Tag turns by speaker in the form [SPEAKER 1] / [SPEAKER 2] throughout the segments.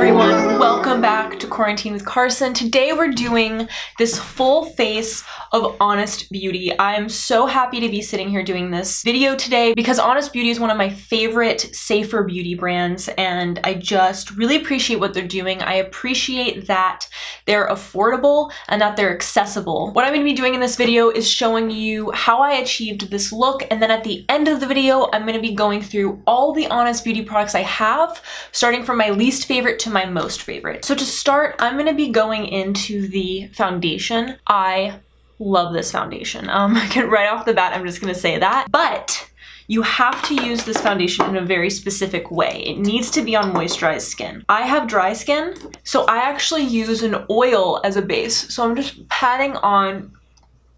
[SPEAKER 1] everyone, welcome back to Quarantine with Carson. Today we're doing this full face of Honest Beauty. I am so happy to be sitting here doing this video today because Honest Beauty is one of my favorite safer beauty brands and I just really appreciate what they're doing. I appreciate that they're affordable and that they're accessible. What I'm going to be doing in this video is showing you how I achieved this look, and then at the end of the video I'm going to be going through all the Honest Beauty products I have, starting from my least favorite to my most favorite. So to start, I'm going to be going into the foundation. I love this foundation. Right off the bat, I'm just going to say that. But you have to use this foundation in a very specific way. It needs to be on moisturized skin. I have dry skin, so I actually use an oil as a base. So I'm just patting on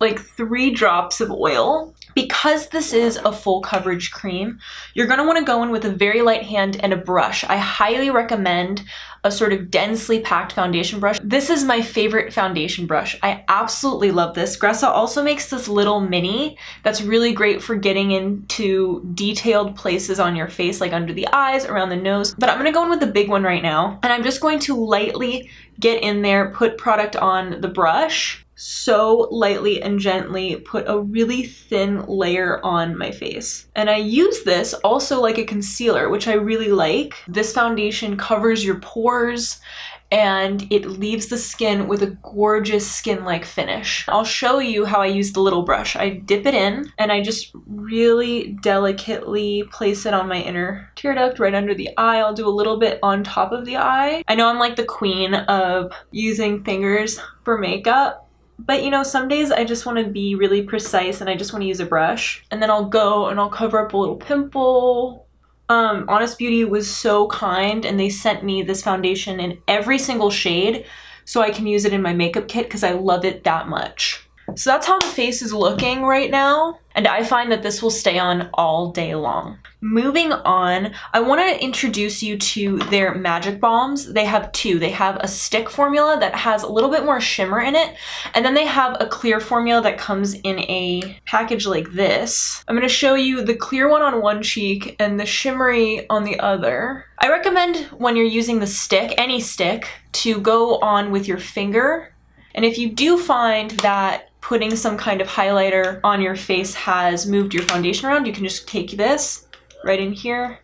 [SPEAKER 1] like 3 drops of oil. Because this is a full coverage cream, you're going to want to go in with a very light hand and a brush. I highly recommend a sort of densely packed foundation brush. This is my favorite foundation brush. I absolutely love this. Gressa also makes this little mini that's really great for getting into detailed places on your face, like under the eyes, around the nose. But I'm going to go in with the big one right now, and I'm just going to lightly get in there, put product on the brush, so lightly and gently put a really thin layer on my face. And I use this also like a concealer, which I really like. This foundation covers your pores and it leaves the skin with a gorgeous skin-like finish. I'll show you how I use the little brush. I dip it in and I just really delicately place it on my inner tear duct right under the eye. I'll do a little bit on top of the eye. I know I'm like the queen of using fingers for makeup, but you know, some days I just want to be really precise and I just want to use a brush. And then I'll go and I'll cover up a little pimple. Honest Beauty was so kind and they sent me this foundation in every single shade so I can use it in my makeup kit because I love it that much. So that's how the face is looking right now, and I find that this will stay on all day long. Moving on, I want to introduce you to their magic balms. They have 2. They have a stick formula that has a little bit more shimmer in it, and then they have a clear formula that comes in a package like this. I'm going to show you the clear one on one cheek and the shimmery on the other. I recommend when you're using the stick, any stick, to go on with your finger. And if you do find that putting some kind of highlighter on your face has moved your foundation around, you can just take this right in here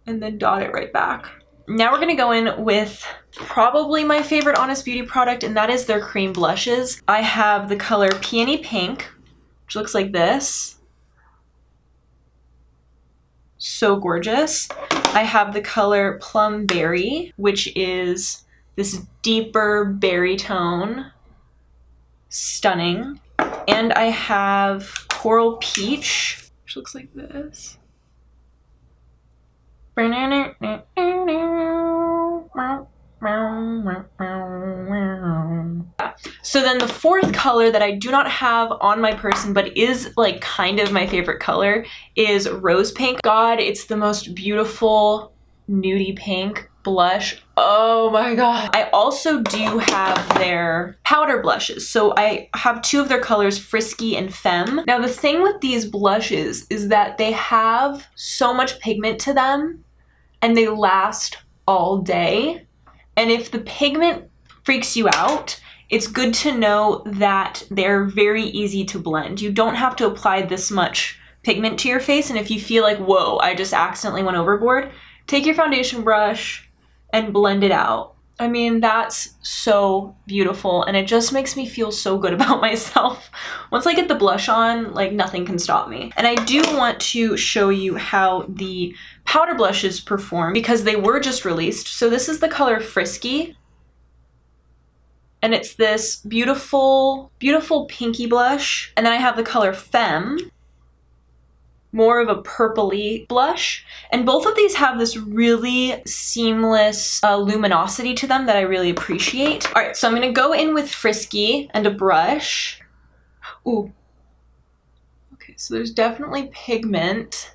[SPEAKER 1] and then dot it right back. Now we're gonna go in with probably my favorite Honest Beauty product, and that is their cream blushes. I have the color Peony Pink, which looks like this. So gorgeous. I have the color Plum Berry, which is this deeper berry tone. Stunning. And I have Coral Peach, which looks like this. So then the 4th color that I do not have on my person but is like kind of my favorite color is Rose Pink. God, it's the most beautiful nudie pink blush. Oh my god. I also do have their powder blushes. So I have 2 of their colors, Frisky and Femme. Now the thing with these blushes is that they have so much pigment to them and they last all day. And if the pigment freaks you out, it's good to know that they're very easy to blend. You don't have to apply this much pigment to your face, and if you feel like, whoa, I just accidentally went overboard, take your foundation brush and blend it out. I mean, that's so beautiful and it just makes me feel so good about myself. Once I get the blush on, like nothing can stop me. And I do want to show you how the powder blushes perform because they were just released. So this is the color Frisky. And it's this beautiful, beautiful pinky blush. And then I have the color Femme, more of a purpley blush. And both of these have this really seamless luminosity to them that I really appreciate. All right, so I'm gonna go in with Frisky and a brush. Ooh. Okay, so there's definitely pigment.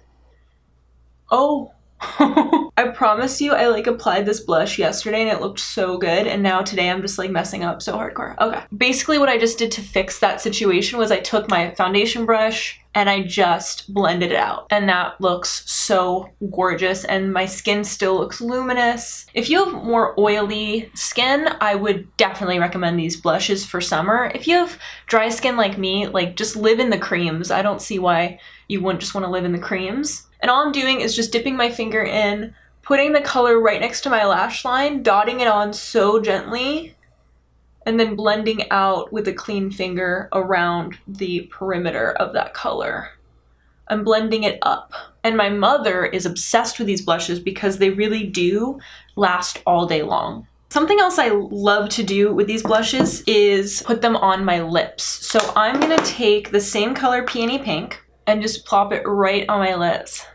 [SPEAKER 1] Oh, I promise you, I like applied this blush yesterday and it looked so good, and now today I'm just like messing up so hardcore. Okay. Basically what I just did to fix that situation was I took my foundation brush and I just blended it out, and that looks so gorgeous, and my skin still looks luminous. If you have more oily skin, I would definitely recommend these blushes for summer. If you have dry skin like me, like just live in the creams. I don't see why you wouldn't just want to live in the creams. And all I'm doing is just dipping my finger in, putting the color right next to my lash line, dotting it on so gently, and then blending out with a clean finger around the perimeter of that color. I'm blending it up. And my mother is obsessed with these blushes because they really do last all day long. Something else I love to do with these blushes is put them on my lips. So I'm gonna take the same color, peony pink, and just plop it right on my lips.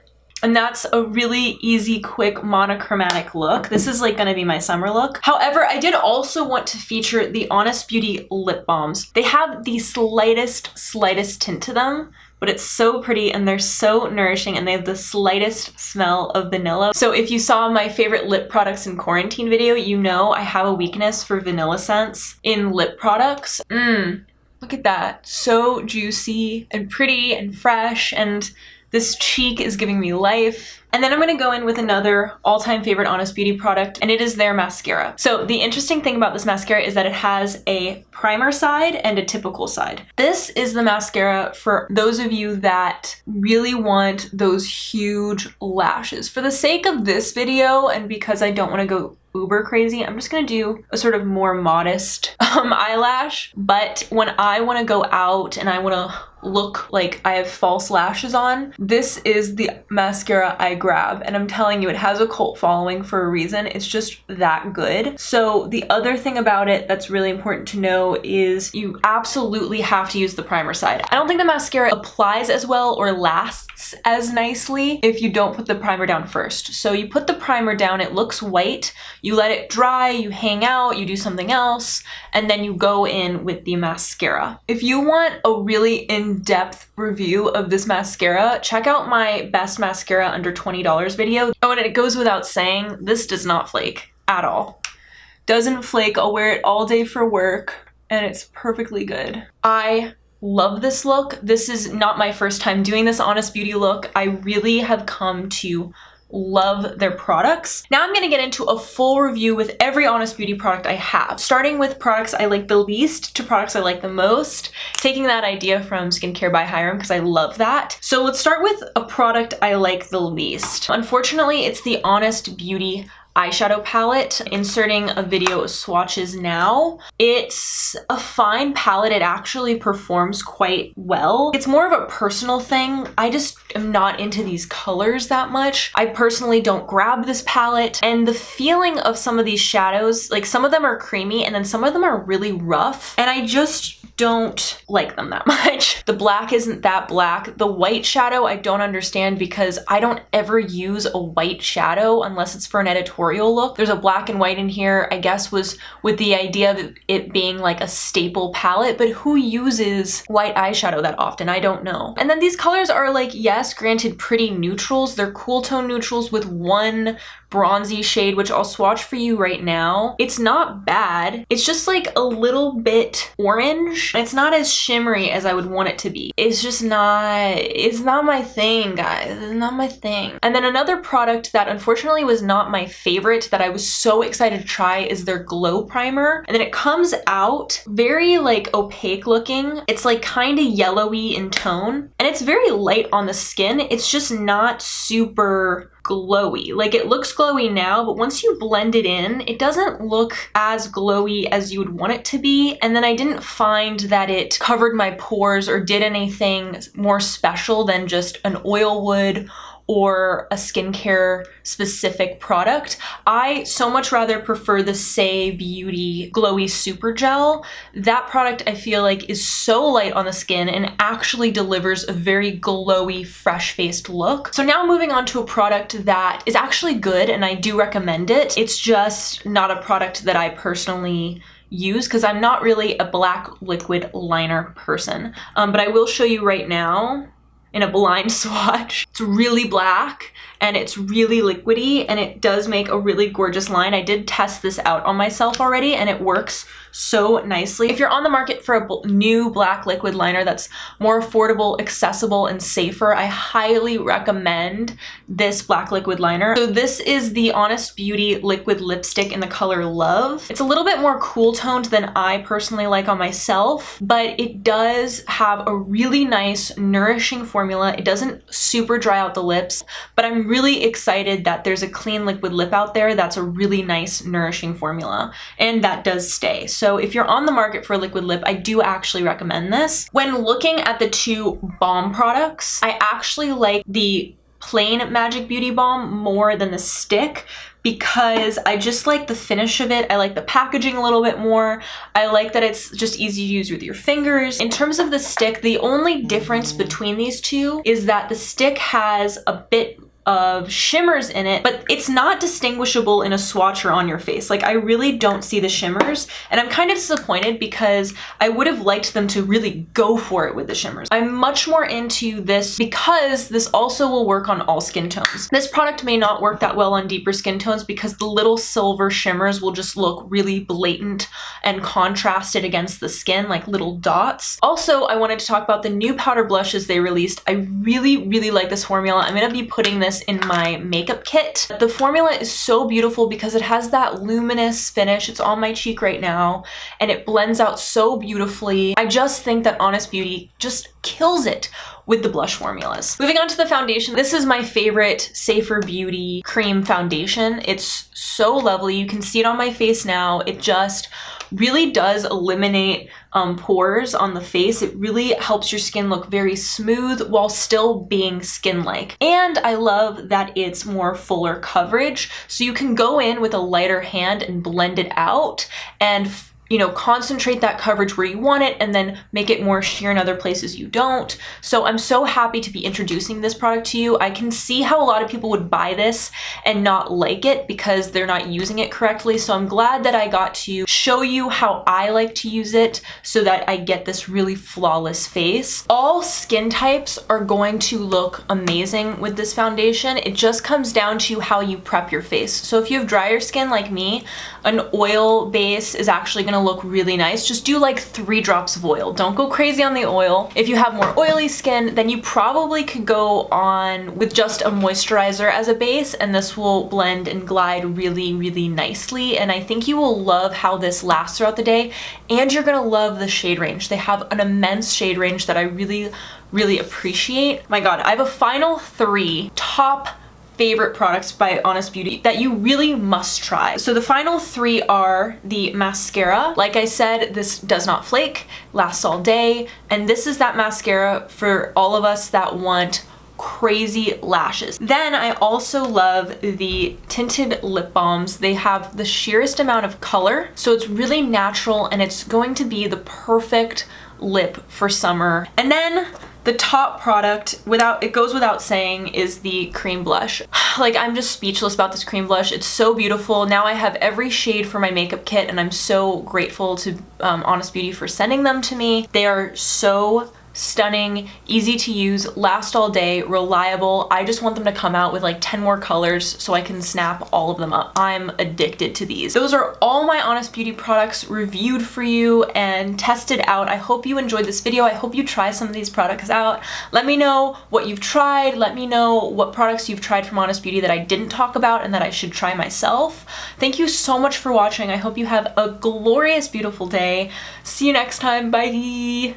[SPEAKER 1] And that's a really easy, quick, monochromatic look. This is like gonna be my summer look. However, I did also want to feature the Honest Beauty lip balms. They have the slightest tint to them, but it's so pretty and they're so nourishing, and they have the slightest smell of vanilla. So if you saw my favorite lip products in quarantine video, you know I have a weakness for vanilla scents in lip products. Look at that. So juicy and pretty and fresh, and this cheek is giving me life. And then I'm gonna go in with another all-time favorite Honest Beauty product, and it is their mascara. So the interesting thing about this mascara is that it has a primer side and a typical side. This is the mascara for those of you that really want those huge lashes. For the sake of this video, and because I don't wanna go uber crazy, I'm just gonna do a sort of more modest eyelash. But when I wanna go out and I wanna look like I have false lashes on, this is the mascara I grab, and I'm telling you, it has a cult following for a reason. It's just that good. So the other thing about it that's really important to know is you absolutely have to use the primer side. I don't think the mascara applies as well or lasts as nicely if you don't put the primer down first. So you put the primer down, it looks white, you let it dry, you hang out, you do something else, and then you go in with the mascara. If you want a really in-depth review of this mascara, check out my best mascara under $20 video. Oh, and it goes without saying, this does not flake at all. Doesn't flake. I'll wear it all day for work, and it's perfectly good. I love this look. This is not my first time doing this Honest Beauty look. I really have come to love their products. Now I'm gonna get into a full review with every Honest Beauty product I have, starting with products I like the least to products I like the most, taking that idea from Skincare by Hiram because I love that. So let's start with a product I like the least. Unfortunately, it's the Honest Beauty eyeshadow palette. Inserting a video of swatches now. It's a fine palette. It actually performs quite well. It's more of a personal thing. I just am not into these colors that much. I personally don't grab this palette, and the feeling of some of these shadows, like some of them are creamy and then some of them are really rough, and I just don't like them that much. The black isn't that black. The white shadow I don't understand because I don't ever use a white shadow unless it's for an editorial look. There's a black and white in here, I guess was with the idea of it being like a staple palette, but who uses white eyeshadow that often? I don't know. And then these colors are like, yes, granted pretty neutrals. They're cool tone neutrals with one bronzy shade, which I'll swatch for you right now. It's not bad. It's just like a little bit orange. It's not as shimmery as I would want it to be. It's just not, it's not my thing, guys. It's not my thing. And then another product that unfortunately was not my favorite that I was so excited to try is their Glow Primer. And then it comes out very like opaque looking. It's like kind of yellowy in tone, and it's very light on the skin. It's just not super glowy. Like it looks glowy now, but once you blend it in, it doesn't look as glowy as you would want it to be. And then I didn't find that it covered my pores or did anything more special than just an oil would or a skincare specific product. I so much rather prefer the Saie Beauty Glowy Super Gel. That product I feel like is so light on the skin and actually delivers a very glowy, fresh-faced look. So now moving on to a product that is actually good and I do recommend it. It's just not a product that I personally use because I'm not really a black liquid liner person. But I will show you right now. in a blind swatch. It's really black and it's really liquidy and it does make a really gorgeous line. I did test this out on myself already and it works so nicely. If you're on the market for a new black liquid liner that's more affordable, accessible, and safer, I highly recommend this black liquid liner. So this is the Honest Beauty liquid lipstick in the color Love. It's a little bit more cool toned than I personally like on myself, but it does have a really nice, nourishing formula. It doesn't super dry out the lips, but I'm really excited that there's a clean liquid lip out there that's a really nice, nourishing formula, and that does stay. So if you're on the market for a liquid lip, I do actually recommend this. When looking at the two balm products, I actually like the plain Magic Beauty balm more than the stick because I just like the finish of it. I like the packaging a little bit more. I like that it's just easy to use with your fingers. In terms of the stick, the only difference between these two is that the stick has a bit of shimmers in it, but it's not distinguishable in a swatch or on your face. Like, I really don't see the shimmers, and I'm kind of disappointed because I would have liked them to really go for it with the shimmers. I'm much more into this because this also will work on all skin tones. This product may not work that well on deeper skin tones because the little silver shimmers will just look really blatant and contrasted against the skin like little dots. Also, I wanted to talk about the new powder blushes they released. I really like this formula. I'm gonna be putting this in my makeup kit. The formula is so beautiful because it has that luminous finish. It's on my cheek right now and it blends out so beautifully. I just think that Honest Beauty just kills it with the blush formulas. Moving on to the foundation, this is my favorite Safer Beauty cream foundation. It's so lovely. You can see it on my face now. It just really does eliminate pores on the face. It really helps your skin look very smooth while still being skin-like. And I love that it's more fuller coverage, so you can go in with a lighter hand and blend it out and concentrate that coverage where you want it and then make it more sheer in other places you don't. So I'm so happy to be introducing this product to you. I can see how a lot of people would buy this and not like it because they're not using it correctly. So I'm glad that I got to show you how I like to use it so that I get this really flawless face. All skin types are going to look amazing with this foundation. It just comes down to how you prep your face. So if you have drier skin like me, an oil base is actually going to look really nice. Just do like 3 drops of oil. Don't go crazy on the oil. If you have more oily skin, then you probably could go on with just a moisturizer as a base, and this will blend and glide really nicely. And I think you will love how this lasts throughout the day, and you're gonna love the shade range. They have an immense shade range that I really appreciate. My God, I have a final 3 top favorite products by Honest Beauty that you really must try. So the final 3 are the mascara. Like I said, this does not flake, lasts all day, and this is that mascara for all of us that want crazy lashes. Then I also love the tinted lip balms. They have the sheerest amount of color, so it's really natural and it's going to be the perfect lip for summer. And then the top product, it goes without saying, is the cream blush. Like, I'm just speechless about this cream blush. It's so beautiful. Now I have every shade for my makeup kit, and I'm so grateful to Honest Beauty for sending them to me. They are so stunning, easy to use, last all day, reliable. I just want them to come out with like 10 more colors so I can snap all of them up. I'm addicted to these. Those are all my Honest Beauty products reviewed for you and tested out. I hope you enjoyed this video. I hope you try some of these products out. Let me know what you've tried. Let me know what products you've tried from Honest Beauty that I didn't talk about and that I should try myself. Thank you so much for watching. I hope you have a glorious, beautiful day. See you next time. Bye.